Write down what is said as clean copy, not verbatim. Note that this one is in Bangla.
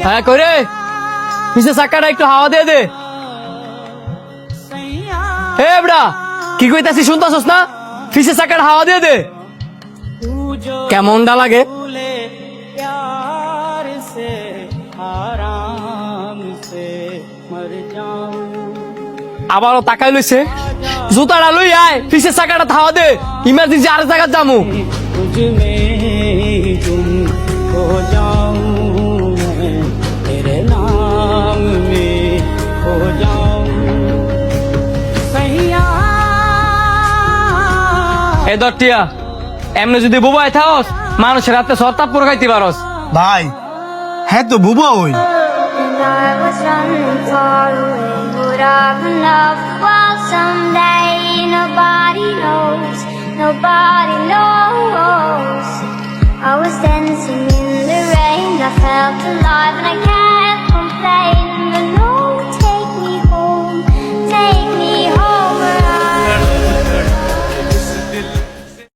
হ্যাঁ করে পিছে চাকাটা একটু হাওয়া দিয়ে দে। হে এবড়া কি কইতাছি শুনতাছস না? পিছে চাকাটা হাওয়া দিয়ে দে। কেমনটা লাগে? আবারও তাকাই লইছে, জুতাটা লই আয়, পিছে চাকাটা হাওয়া দে, ইমার্জেন্সি আর জায়গা যামু। এ দটিয়া এমনি যদি বুবাই থাকস মানুষের হাতে সরতাপুর খাইতে পারস। ভাই হ্যাঁ তো বুবা ওই And I was running far away. Would I run up the wall someday? Nobody knows, nobody knows. I was dancing in the rain, I felt alive and I can't